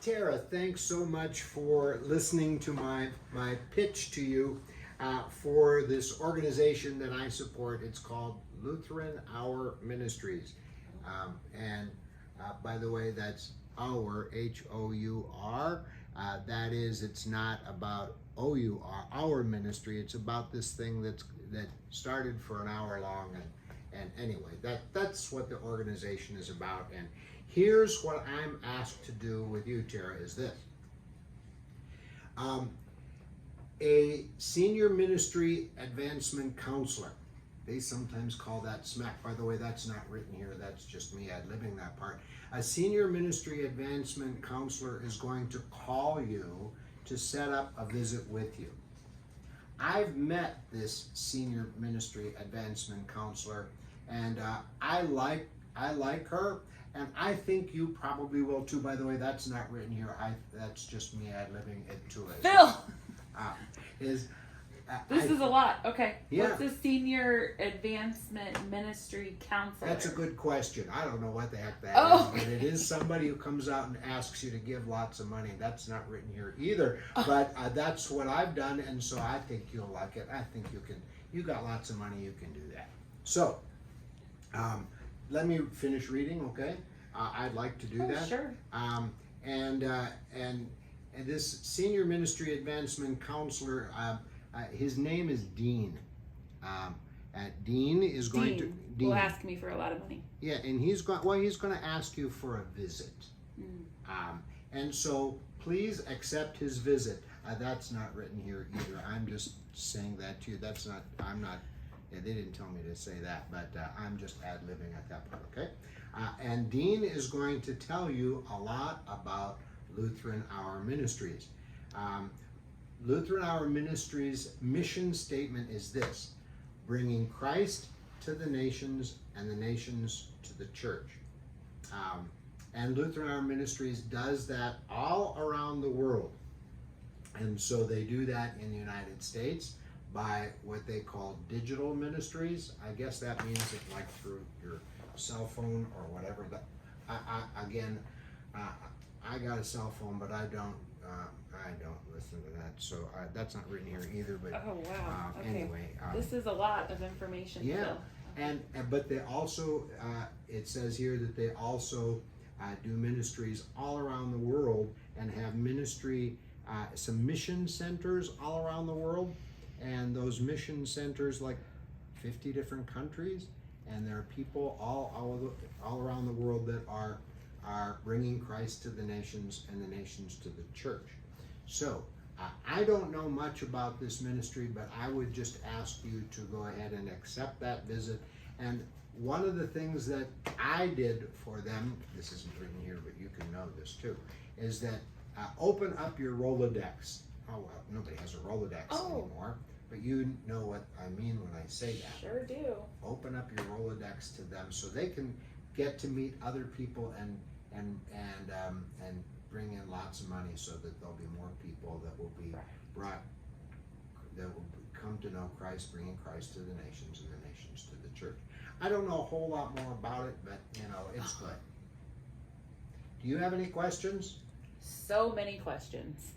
Tara, thanks so much for listening to my pitch to you for this organization that I support. It's called Lutheran Hour Ministries. And by the way, that's our, H-O-U-R. That is, it's not about O-U-R, our ministry. It's about this thing that started for an hour long. And anyway, that's what the organization is about. And here's what I'm asked to do with you, Tara, is this. A senior ministry advancement counselor. They sometimes call that SMAC. By the way, that's not written here. That's just me ad-libbing that part. A senior ministry advancement counselor is going to call you to set up a visit with you. I've met this senior ministry advancement counselor, and I like her, and I think you probably will too. By the way, that's not written here. That's just me ad-libbing it too. Phil! This is a lot. Okay. Yeah. What's a senior advancement ministry counselor? That's a good question. I don't know what the heck that is, but it is somebody who comes out and asks you to give lots of money. That's not written here either, but that's what I've done, and so I think you'll like it. I think you can. You got lots of money, you can do that. So, let me finish reading, okay? I'd like to do that. Sure. And this senior ministry advancement counselor, his name is Dean. Dean is going to will ask me for a lot of money. Yeah, and he's going to ask you for a visit. And so please accept his visit. That's not written here either. I'm just saying that to you. They didn't tell me to say that, but I'm just ad-libbing at that part, okay? And Dean is going to tell you a lot about Lutheran Hour Ministries. Lutheran Hour Ministries' mission statement is this: bringing Christ to the nations and the nations to the church. And Lutheran Hour Ministries does that all around the world. And so they do that in the United States by what they call digital ministries. I guess that means it like through your cell phone or whatever. I got a cell phone, but I don't listen to that, so that's not written here either. But oh wow, okay. Anyway, this is a lot of information. Yeah, Phil. But they also it says here that they also do ministries all around the world and have some mission centers all around the world, and those mission centers, like 50 different countries, and there are people all around the world that are bringing Christ to the nations and the nations to the church. So I don't know much about this ministry, but I would just ask you to go ahead and accept that visit. And one of the things that I did for them, this isn't written here, but you can know this too, is that open up your Rolodex. Oh, well, nobody has a Rolodex anymore, but you know what I mean when I say that. Sure do. Open up your Rolodex to them so they can get to meet other people and bring in lots of money, so that there'll be more people that will be brought, that will come to know Christ, bringing Christ to the nations and the nations to the church. I don't know a whole lot more about it, but it's good. Do you have any questions? So many questions.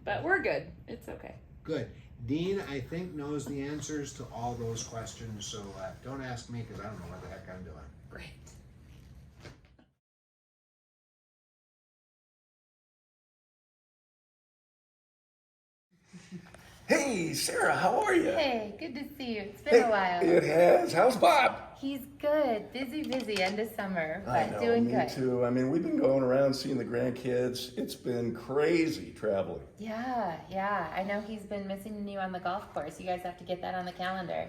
But we're good. It's okay. Good. Dean, I think, knows the answers to all those questions, so don't ask me, because I don't know what the heck I'm doing. Great. Hey, Sarah, how are you? Hey, good to see you. It's been a while. It has. How's Bob? He's good. Busy end of summer, but I know, doing me good. too. I mean, we've been going around seeing the grandkids. It's been crazy traveling. Yeah. I know he's been missing you on the golf course. You guys have to get that on the calendar.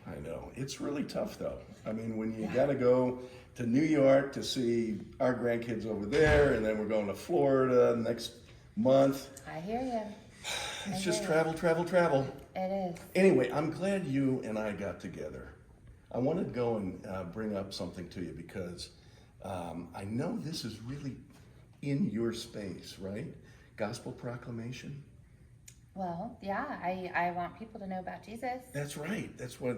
I know. It's really tough, though. I mean, when you got to go to New York to see our grandkids over there, and then we're going to Florida next month. I hear you. It's just travel. It is. Anyway, I'm glad you and I got together. I wanted to go and bring up something to you because I know this is really in your space, right? Gospel proclamation. Well, yeah, I want people to know about Jesus. That's right.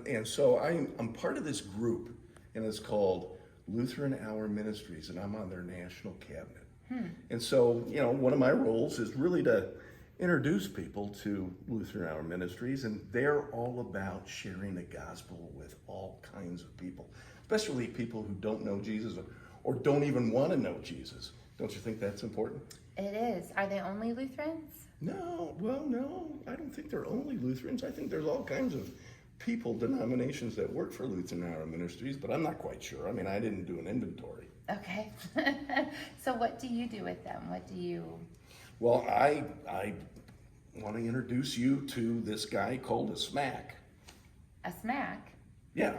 And so I'm part of this group, and it's called Lutheran Hour Ministries, and I'm on their national cabinet. And so, you know, one of my roles is really to introduce people to Lutheran Hour Ministries, and they're all about sharing the gospel with all kinds of people, especially people who don't know Jesus or don't even want to know Jesus. Don't you think that's important? It is. Are they only Lutherans? No, well, no, I don't think they're only Lutherans. I think there's all kinds of people, denominations that work for Lutheran Hour Ministries, but I'm not quite sure. I mean, I didn't do an inventory. Okay. So what do you do with them? What do you... Well, I want to introduce you to this guy called a SMAC. A smack? Yeah,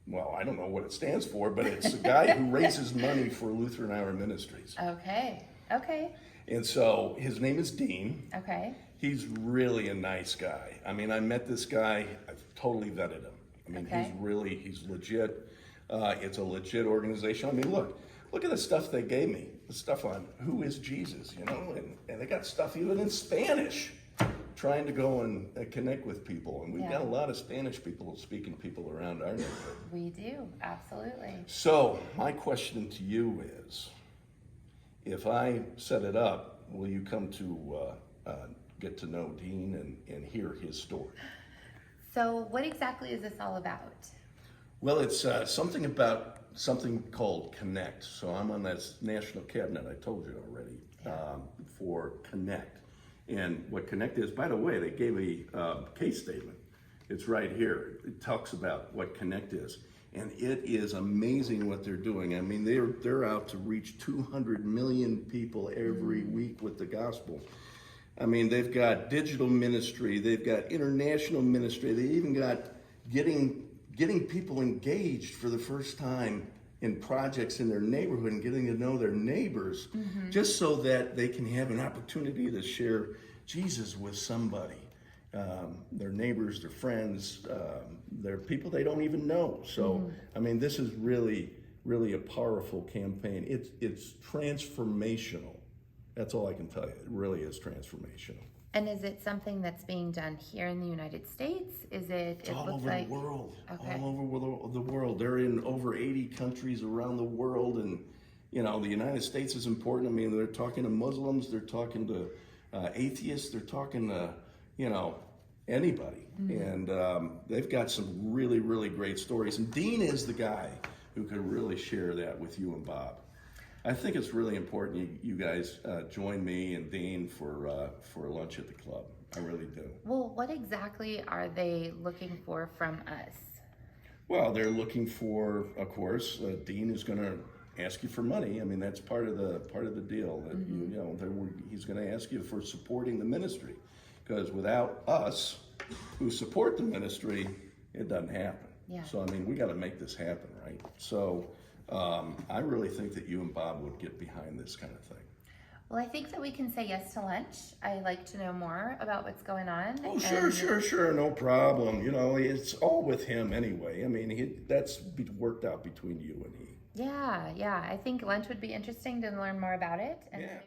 well, I don't know what it stands for, but it's a guy who raises money for Lutheran Hour Ministries. Okay. And so his name is Dean. Okay. He's really a nice guy. I mean, I met this guy, I've totally vetted him. I mean, he's legit. It's a legit organization. I mean, look at the stuff they gave me. The stuff on who is Jesus, you know, and they got stuff even in Spanish, trying to go and connect with people. And we've got a lot of Spanish people speaking to people around our neighborhood. We do, absolutely. So my question to you is, if I set it up, will you come to get to know Dean and hear his story? So what exactly is this all about? Well, it's something called Connect. So I'm on that national cabinet, I told you already, for Connect. And what Connect is, by the way, they gave me a case statement. It's right here. It talks about what Connect is. And it is amazing what they're doing. I mean, they're out to reach 200 million people every week with the gospel. I mean, they've got digital ministry, they've got international ministry, they even got getting people engaged for the first time in projects in their neighborhood and getting to know their neighbors, just so that they can have an opportunity to share Jesus with somebody. Their neighbors, their friends, their people they don't even know. So, I mean, this is really, really a powerful campaign. It's transformational. That's all I can tell you. It really is transformational. And is it something that's being done here in the United States? Is it? It's all over the world. Okay. All over the world. They're in over 80 countries around the world, and you know, the United States is important. I mean, they're talking to Muslims, they're talking to atheists, they're talking to, you know, anybody. And they've got some really, really great stories. And Dean is the guy who could really share that with you and Bob. I think it's really important you guys join me and Dean for lunch at the club. I really do. Well, what exactly are they looking for from us? Well, they're looking for, of course, Dean is going to ask you for money. I mean, that's part of the deal. That you know, he's going to ask you for supporting the ministry, because without us, who support the ministry, it doesn't happen. Yeah. So I mean, we got to make this happen, right? So I really think that you and Bob would get behind this kind of thing. Well, I think that we can say yes to lunch. I like to know more about what's going on. Oh, sure, no problem. You know, it's all with him anyway. I mean, that's worked out between you and he. Yeah. I think lunch would be interesting to learn more about it. And Yeah.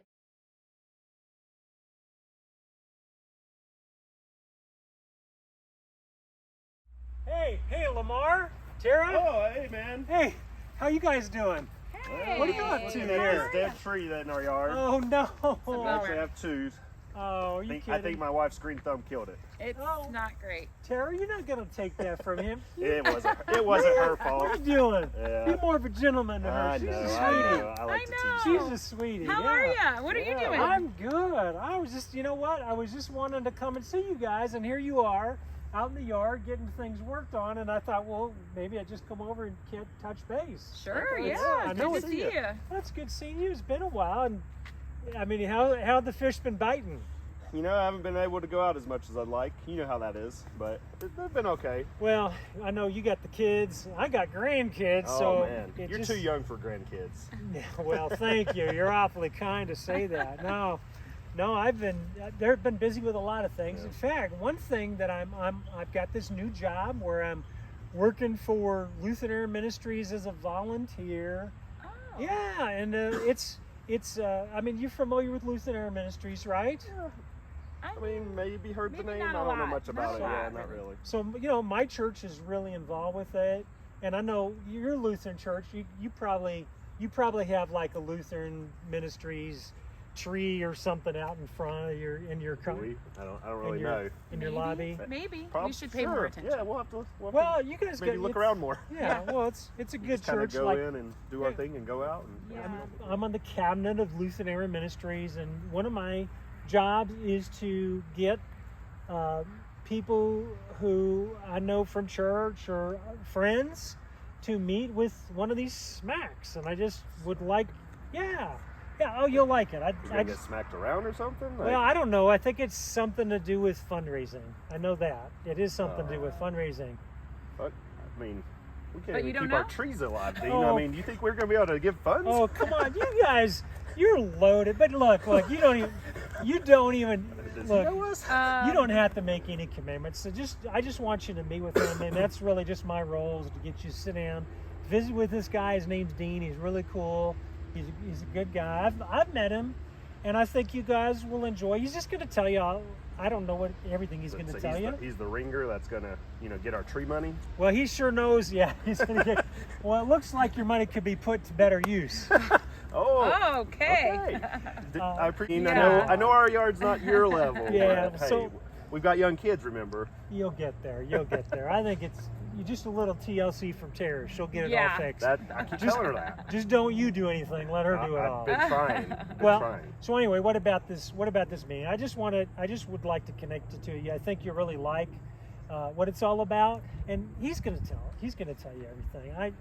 Hey, Lamar, Tara. Oh, hey, man. Hey, how you guys doing? Hey. What are you up to there? Dead tree in our yard. Oh no! We actually have two. Oh, you I kidding? think my wife's green thumb killed it. It's not great. Tara, you're not gonna take that from him. It wasn't her fault. What are you doing? Yeah. Be more of a gentleman to her. I She's know, a I sweetie. know. I like to tease. She's a sweetie. How yeah. are ya? What are you doing? I'm good. I was just, you know what? I was just wanting to come and see you guys, and here you are, out in the yard getting things worked on, and I thought, well, maybe I'd just come over and touch base. Sure, Okay. yeah. I know Good to see you. That's good seeing you. It's been a while, and I mean, how the fish been biting? You know, I haven't been able to go out as much as I'd like. You know how that is, but they've been okay. Well, I know you got the kids. I got grandkids, Oh, so man. You're too young for grandkids. Yeah, well, thank you. You're awfully kind to say that. No, they've been busy with a lot of things. Yeah. In fact, one thing that I've got this new job where I'm working for Lutheran Ministries as a volunteer. Oh. Yeah, and it's I mean, you're familiar with Lutheran Ministries, right? I mean, maybe heard the Maybe name. not I a don't know lot. much Not about a it. lot, Yeah, not really. really. So, you know, my church is really involved with it, and I know your Lutheran church, you probably you probably have like a Lutheran Ministries tree or something out in front of your in your Do we? I don't really know. in your lobby. Maybe. Prob- We should pay more sure. attention. Yeah, we'll have to. Well, you guys maybe get, look it's- around more. Yeah, well, it's a good Just kind of church. go Like, in and do our Yeah. thing and go out. And, Yeah. I'm on the cabinet of Lutheran Ministries, and one of my jobs is to get people who I know from church or friends to meet with one of these smacks, and I just would like, yeah, oh, you'll like it. You gonna get smacked around or something? Well, I don't know. I think it's something to do with fundraising. I know that it is something to do with fundraising. But I mean, we can't But you even don't keep our know? trees alive, Dean. Oh. I mean, do you think we're gonna be able to give funds? Oh, come on, you guys, you're loaded. But look, you don't even Does look. he know us? You don't have to make any commitments. So I just want you to meet with him, and that's really just my role, is to get you to sit down, visit with this guy. His name's Dean. He's really cool. He's a good guy. I've met him, and I think you guys will enjoy. He's just going to tell you all. I don't know everything he's going to tell you. He's the ringer that's gonna, get our tree money. Well, he sure knows. Yeah, he's going to get. Well, it looks like your money could be put to better use. Oh, Okay. Yeah. I know our yard's not your level. Yeah, but, hey, so- we've got young kids, remember? You'll get there. You'll get there. I think it's just a little TLC from Terry. She'll get it Yeah. all fixed. That I keep telling her that. Just don't you do anything. Let her do it all. I've been trying. Well, trying. so anyway, what about this meeting? I just would like to connect it to you. I think you really like what it's all about, and he's going to tell you everything.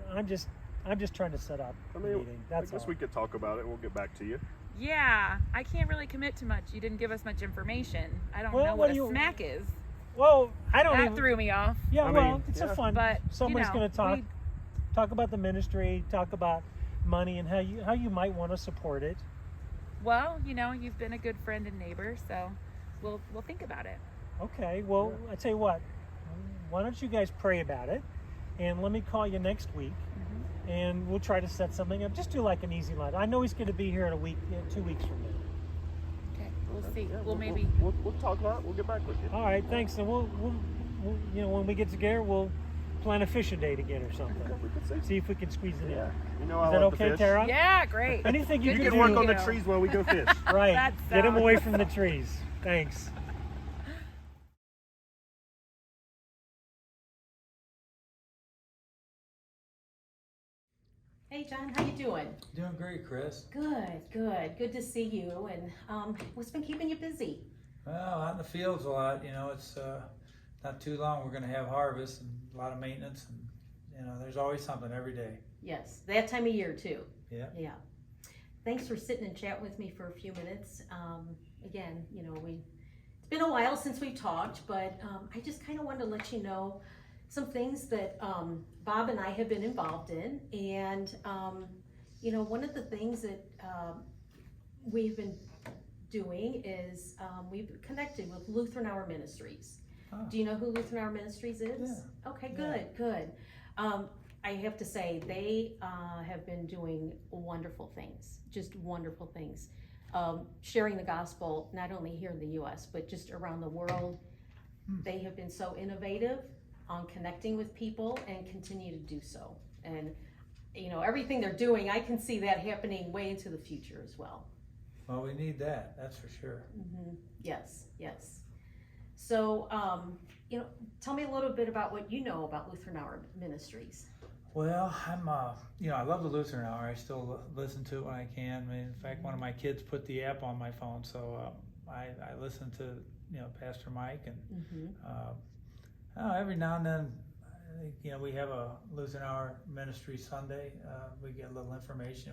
I'm just trying to set up I the mean, meeting. That's I guess all. we could talk about it and we'll get back to you. Yeah, I can't really commit to much. You didn't give us much information. I don't Well, know what what do a you- smack is. Well, I don't That even. threw me off. Yeah, I well, mean, it's yeah. a fun. But, Somebody's going to talk we- talk about the ministry, talk about money, and how you might want to support it. Well, you've been a good friend and neighbor, so we'll think about it. Okay. Well, I tell you what. Why don't you guys pray about it, and let me call you next week, and we'll try to set something up. Just do like an easy line. I know he's going to be here in a week, 2 weeks from now. Okay, we'll see. Yeah, We'll maybe. we'll talk about it. We'll get back with you. All right. Thanks. And we'll when we get together, we'll plan a fishing date again or something. We could see. See if we can squeeze it Yeah. in. I Is that love okay, to fish. Tara? Yeah, great. Anything you Good can You do. can work on the you. trees while we go fish. Right. That Get him away sounds- from the trees. Thanks. Hey John, how you doing? Doing great, Chris. Good to see you. And what's been keeping you busy? Well, out in the fields a lot. It's not too long. We're going to have harvest and a lot of maintenance, and there's always something every day. Yes, that time of year too. Yeah. Yeah. Thanks for sitting and chatting with me for a few minutes. Again, it's been a while since we talked, but I just kind of wanted to let you know some things that Bob and I have been involved in, and one of the things that we've been doing is we've connected with Lutheran Hour Ministries. Oh. Do you know who Lutheran Hour Ministries is? Yeah. Okay, Yeah. good. I have to say they have been doing wonderful things, just wonderful things. Sharing the gospel not only here in the U.S. but just around the world. They have been so innovative on connecting with people and continue to do so. And everything they're doing, I can see that happening way into the future as well. Well, we need that. That's for sure. Yes. So, tell me a little bit about what you know about Lutheran Hour Ministries. Well, I'm I love the Lutheran Hour. I still listen to it when I can. In fact, one of my kids put the app on my phone, so I listen to Pastor Mike, and every now and then, we have a Lutheran Hour Ministry Sunday. We get a little information.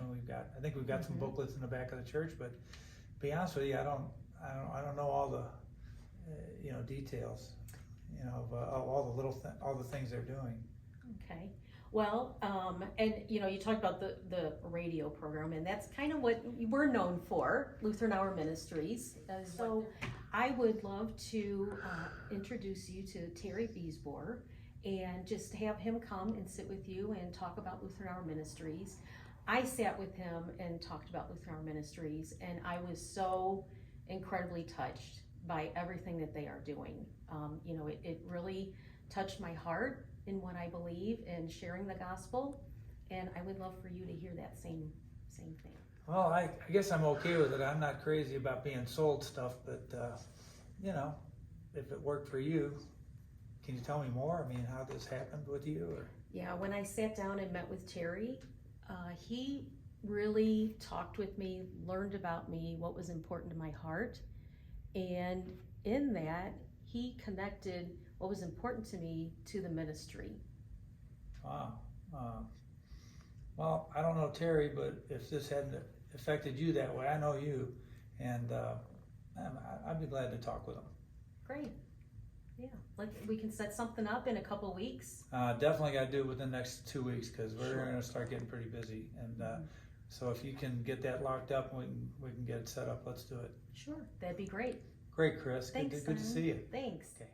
I think we've got some booklets in the back of the church. But to be honest with you, I don't know all the details, of all the things they're doing. Okay. Well, and you talked about the radio program, and that's kind of what we're known for, Lutheran Hour Ministries. So I would love to introduce you to Terry Beesbor and just have him come and sit with you and talk about Lutheran Hour Ministries. I sat with him and talked about Lutheran Hour Ministries, and I was so incredibly touched by everything that they are doing. It really touched my heart in what I believe in sharing the gospel and I would love for you to hear that same thing. Well, I guess I'm okay with it. I'm not crazy about being sold stuff, but you know, if it worked for you, can you tell me more? I mean, how this happened with you? Or? Yeah, when I sat down and met with Terry, he really talked with me, learned about me, what was important to my heart, and in that, he connected what was important to me to the ministry. Wow. Well, I don't know Terry, but if this hadn't affected you that way, I know you, and I'd be glad to talk with him. Great. Yeah, like we can set something up in a couple of weeks. Definitely got to do it within the next 2 weeks because we're going to start getting pretty busy. And so if you can get that locked up, we can get it set up. Let's do it. Sure, that'd be great. Great, Chris. Thanks, Good to see you. Thanks. Okay.